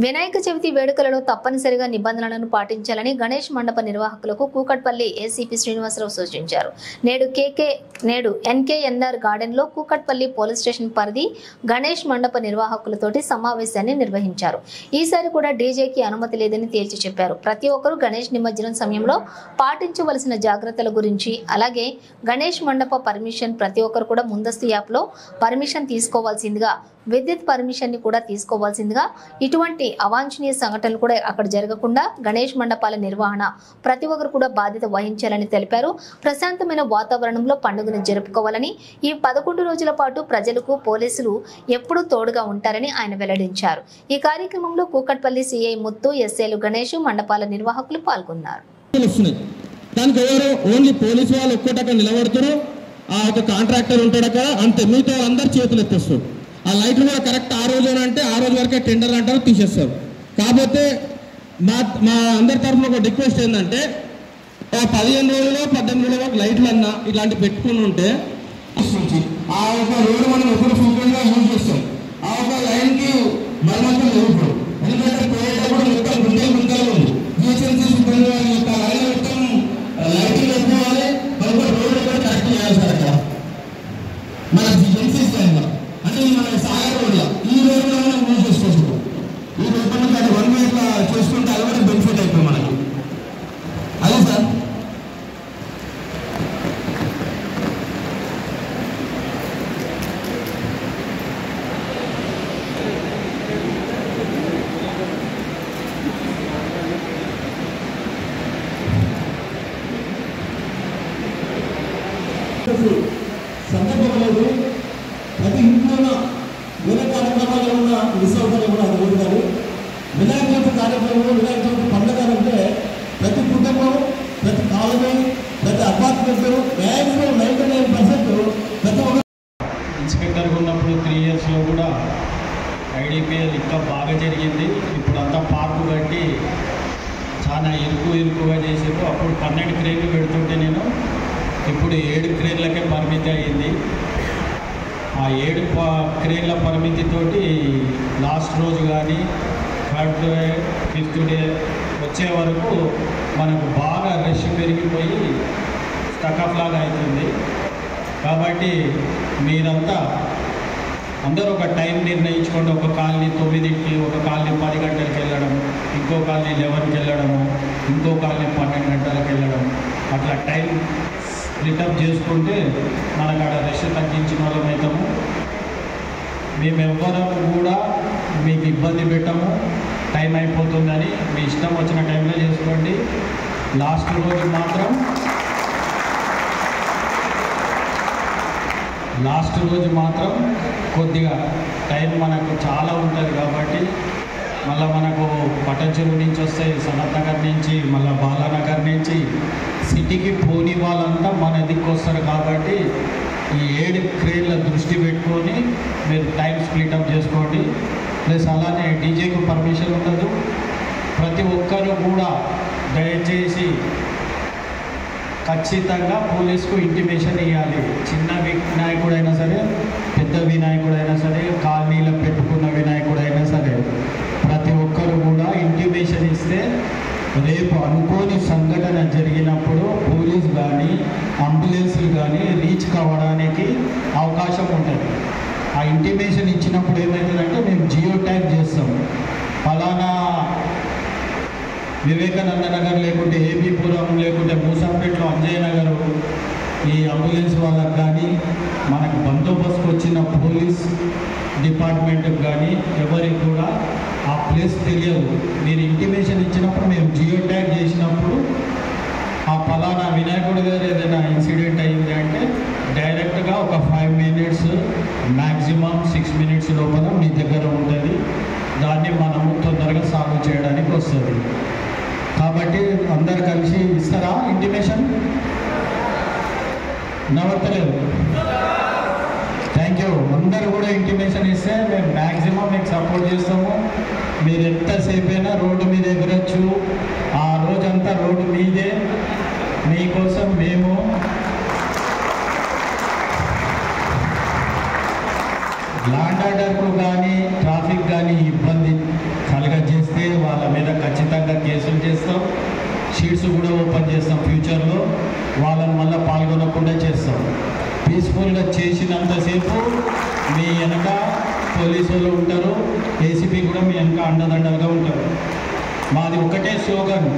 వినాయక చవితి వేడుకలలో తప్పనిసరిగా నిబంధనలను పాటించాలని గణేష్ మండప నిర్వాహకులకు కూకట్పల్లి ఏసీపీ శ్రీనివాసరావు సూచించారు. నేడు ఎన్కేఎన్ఆర్ గార్డెన్ లో కూకట్పల్లి పోలీస్ స్టేషన్ పరిధి గణేష్ మండప నిర్వాహకులతోటి సమావేశాన్ని నిర్వహించారు. ఈసారి కూడా డీజేకి అనుమతి లేదని తేల్చి చెప్పారు. ప్రతి ఒక్కరూ గణేష్ నిమజ్జనం సమయంలో పాటించవలసిన జాగ్రత్తల గురించి, అలాగే గణేష్ మండప పర్మిషన్ ప్రతి ఒక్కరు కూడా ముందస్తు యాప్ లో పర్మిషన్ తీసుకోవాల్సిందిగా, విద్యుత్ పర్మిషన్ ని కూడా తీసుకోవాల్సిందిగా, ఇటువంటి అవాంఛనీయ సంఘటనలు కూడా అక్కడ జరగకుండా గణేష్ మండపాల నిర్వహణ ప్రతి ఒక్కరు కూడా బాధ్యత వహించాలని తెలిపారు. ప్రశాంతమైన వాతావరణంలో పండుగను జరుపుకోవాలని, ఈ 11 రోజుల పాటు ప్రజలకు పోలీసులు ఎప్పుడూ తోడుగా ఉంటారని ఆయన వెల్లడించారు. ఈ కార్యక్రమంలో కూకట్పల్లి సిఐ ముత్తు, ఎస్ఏలు గణేష్, మండపాల నిర్వాహకులు పాల్గొన్నారు. కాంట్రాక్టర్ ఉంటాడు అక్కడ, అంతే. మిగతా అందరు చేతులు ఎత్తేస్తారు. ఆ లైట్లు కూడా కరెక్ట్ ఆ రోజు అంటే ఆ రోజు వరకే టెండర్ అంటారు, తీసేస్తారు. కాకపోతే మా అందరి తరఫున ఒక రిక్వెస్ట్ ఏంటంటే, 15 రోజులు 18 రోజుల వరకు లైట్లు అన్నా ఇట్లాంటివి పెట్టుకుని ఉంటే ఆ ఒక రోడ్డు మనం ఎప్పుడు ఫ్రీక్వెంట్గా యూజ్ చేస్తాం. ఆ ఒక లైన్కి మరమ్మతులు జరుగుతాం. ఎందుకంటే పోయేటప్పుడు మొత్తం గుంతలు ఉంది. జిహెచ్ఎంసీ సిబ్బంది వారి యొక్క లైన్ మొత్తం లైటింగ్ పెట్టుకోవాలి. మరొక రోడ్డు కూడా కరెక్ట్ చేయాలి సార్. అక్కడ మన జిహెచ్ఎంసీ లైన్లో అంటే మన సాగర్ రోడ్లో ఈ రోడ్లో మనం యూజ్ చేసుకోవచ్చు. ఈ రోడ్డు నుంచి అది 1 way ఇట్లా చేసుకుంటే అది కూడా బెనిఫిట్ అయిపోయింది మనకి. అదే సార్. సందర్భం లేదు. ప్రతి ఇంట్లో వేరే కార్యక్రమాలు ఉన్న మిస్ అవుతారు కూడా అది లేదు. కానీ వినాయక చవితి కార్యక్రమం, వినాయక చవితి పండుగ అంటే ప్రతి కుటుంబం, ప్రతి కాలనీ, ప్రతి అపార్ట్మెంట్ మ్యాక్సిమం 99% ప్రతి ఒక్క ఇన్స్పెక్టర్గా ఉన్నప్పుడు 3 yearsలో కూడా ఐడిపిఎల్ ఇంకా బాగా జరిగింది. ఇప్పుడు అంతా పార్కు కట్టి చాలా ఇరుకుగా చేసారు. అప్పుడు 12 క్రేన్లు పెడుతుంటే నేను ఇప్పుడు 7 క్రేన్లకే పరిమితి అయ్యింది. ఆ 7 క్రేన్ల పరిమితితోటి లాస్ట్ రోజు కానీ 3rd డే 5th డే వచ్చే వరకు మనకు బాగా రష్ పెరిగిపోయి స్టక్అప్ లాగా అవుతుంది. కాబట్టి మీరంతా అందరూ ఒక టైం నిర్ణయించుకోండి. ఒక కాలనీ 9కి, ఒక కాలనీ 10 గంటలకు వెళ్ళడం, ఇంకో కాలనీ 11కి వెళ్ళడము, ఇంకో కాలనీ 12 గంటలకు వెళ్ళడం, అట్లా టైం స్ప్లిటప్ చేసుకుంటే మనకు అక్కడ రష్ తగ్గించిన వాళ్ళం అవుతాము. మేము ఎవ్వరం కూడా మీకు ఇబ్బంది పెట్టము. టైం అయిపోతుందని మీ ఇష్టం వచ్చిన టైంలో చేసుకోండి. లాస్ట్ రోజు మాత్రం కొద్దిగా టైం మనకు చాలా ఉంటుంది. కాబట్టి మళ్ళీ మనకు పటంచెరువు నుంచి వస్తాయి, సనత్ నగర్ నుంచి, మళ్ళీ బాలానగర్ నుంచి సిటీకి పోని వాళ్ళంతా మన దిక్కు వస్తారు. కాబట్టి ఈ 7 క్రేన్ల దృష్టి పెట్టుకొని మీరు టైం స్ప్లిటప్ చేసుకోండి. ప్లస్ అలానే డీజేకు పర్మిషన్ ఉండదు. ప్రతి ఒక్కరు కూడా దయచేసి ఖచ్చితంగా పోలీసుకు ఇంటిమేషన్ ఇవ్వాలి. చిన్న వినాయకుడైనా సరే, పెద్ద వినాయకుడైనా సరే, కాలనీలో పెట్టుకున్న వినాయకుడైనా సరే, ప్రతి ఒక్కరు కూడా ఇంటిమేషన్ ఇస్తే రేపు అనుకోని సంఘటన జరిగినప్పుడు పోలీస్ కానీ అంబులెన్స్లు కానీ రీచ్ కావడానికి అవకాశం ఉంటుంది. ఆ ఇంటిమేషన్ ఇచ్చినప్పుడు ఏమవుతుందంటే మేము జియో ట్యాగ్ చేస్తాం. ఫలానా వివేకానంద నగర్ లేకుంటే ఏబీపురం లేకుంటే మూసాపేటలో అంజయ్య నగరు ఈ అంబులెన్స్ వాళ్ళకు కానీ మనకు బందోబస్తుకు వచ్చిన పోలీస్ డిపార్ట్మెంట్కి కానీ ఎవరికి కూడా ఆ ప్లేస్ తెలియదు. మీరు ఇంటిమేషన్ ఇచ్చినప్పుడు మేము జియో ట్యాగ్ చేసినప్పుడు ఆ ఫలానా వినాయకుడి గారు ఏదైనా ఇన్సిడెంట్ అయ్యింది అంటే డైరెక్ట్గా ఒక 5 minutes మ్యాక్సిమం 6 minutes లోపల మీ దగ్గర ఉంటుంది. దాన్ని మనము తొందరగా సాల్వ్ చేయడానికి వస్తుంది. కాబట్టి అందరు కలిసి ఇస్తారా ఇంటిమేషన్? నవ్వట్లేదు. Thank you. అందరు కూడా ఇంటిమేషన్ ఇస్తే మేము మ్యాక్సిమం మీకు సపోర్ట్ చేస్తాము. మీరు ఎంతసేపు అయినా రోడ్డు మీద ఎగరొచ్చు. ఆ రోజంతా రోడ్డు మీదే. మీకోసం మేము ల్యాండ్ ఆర్డర్కు కానీ ట్రాఫిక్ కానీ ఇబ్బంది కలగజేసి వాళ్ళ మీద ఖచ్చితంగా కేసులు చేస్తాం, షీట్స్ కూడా ఓపెన్ చేస్తాం. ఫ్యూచర్లో వాళ్ళని మళ్ళీ పాల్గొనకుండా చేస్తాం. పీస్ఫుల్గా చేసినంతసేపు మీ వెనక పోలీసు వాళ్ళు ఉంటారు, ఏసీపీ కూడా మీ వెనక అండదండలుగా ఉంటారు. మాది ఒకటే స్లోగన్.